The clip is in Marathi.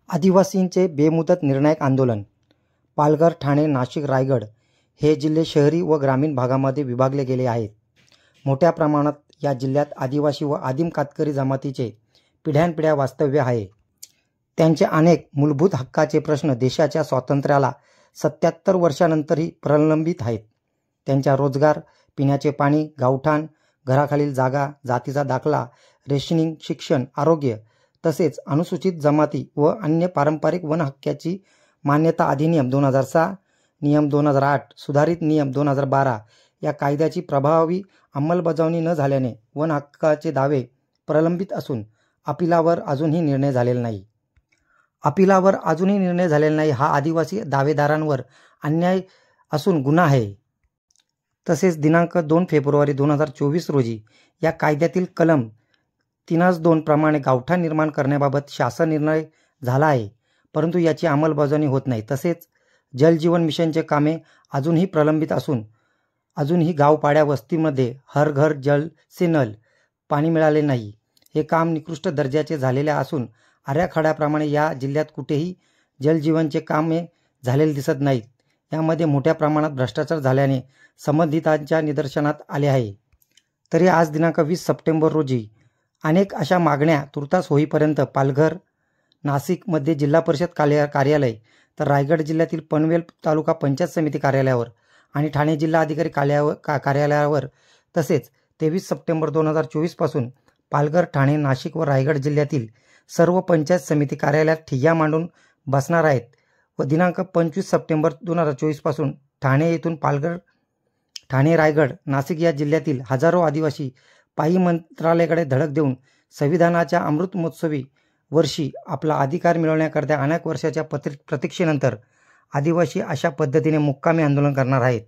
आदिवासींचे बेमुदत निर्णायक आंदोलन. पालघर, ठाणे, नाशिक, रायगड हे जिल्हे शहरी व ग्रामीण भागामध्ये विभागले गेले आहेत. मोठ्या प्रमाणात या जिल्ह्यात आदिवासी व आदिम कातकरी जमातीचे पिढ्यानपिढ्या वास्तव्य आहे. त्यांचे अनेक मूलभूत हक्काचे प्रश्न देशाच्या स्वातंत्र्याला 77 वर्षांनंतरही प्रलंबित आहेत. त्यांच्या रोजगार, पिण्याचे पाणी, गावठाण, घराखालील जागा, जातीचा दाखला, रेशनिंग, शिक्षण, आरोग्य तसेच अनुसूचित जमाती व अन्य पारंपरिक वन हक्काची मान्यता अधिनियम 2006, नियम 2008, सुधारित नियम 2012 या कायद्याची प्रभावी अंमलबजावणी न झाल्याने वन हक्काचे दावे प्रलंबित असून अपिलावर अजूनही निर्णय झालेला नाही. हा आदिवासी दावेदारांवर अन्याय असून गुन्हा आहे. तसेच दिनांक 2 फेब्रुवारी 2024 रोजी या कायद्यातील कलम 3(2) प्रमाणे गावठाण निर्माण करण्याबाबत शासन निर्णय झाला आहे, परंतु याची अंमलबजावणी होत नाही. तसेच जलजीवन मिशनचे कामे अजूनही प्रलंबित असून अजूनही गावपाड्या वस्तीमध्ये हर घर जल से नल पाणी मिळाले नाही. हे काम निकृष्ट दर्जाचे झालेले असून आराखड्याप्रमाणे या जिल्ह्यात कुठेही जलजीवनचे कामे झालेले दिसत नाहीत. यामध्ये मोठ्या प्रमाणात भ्रष्टाचार झाल्याने संबंधितांच्या निदर्शनात आले आहे. तरी आज दिनांक 20 सप्टेंबर रोजी अनेक अशा मागण्या तुर्तास होईपर्यंत पालघर, नाशिकमध्ये जिल्हा परिषद कार्यालय, तर रायगड जिल्ह्यातील पनवेल तालुका पंचायत समिती कार्यालयावर आणि ठाणे जिल्हा अधिकारी कार्यालयावर तसेच 23 सप्टेंबर 2024 पासून पालघर, ठाणे, नाशिक व रायगड जिल्ह्यातील सर्व पंचायत समिती कार्यालयात ठिय्या मांडून बसणार आहेत व दिनांक 25 सप्टेंबर 2024 पासून ठाणे येथून पालघर, ठाणे, रायगड, नाशिक या जिल्ह्यातील हजारो आदिवासी पायी मंत्रालयाकडे धडक देऊन संविधानाच्या अमृत महोत्सवी वर्षी आपला अधिकार मिळवण्याकरता अनेक वर्षाच्या प्रतीक्षेनंतर आदिवासी अशा पद्धतीने मुक्कामी आंदोलन करणार आहेत.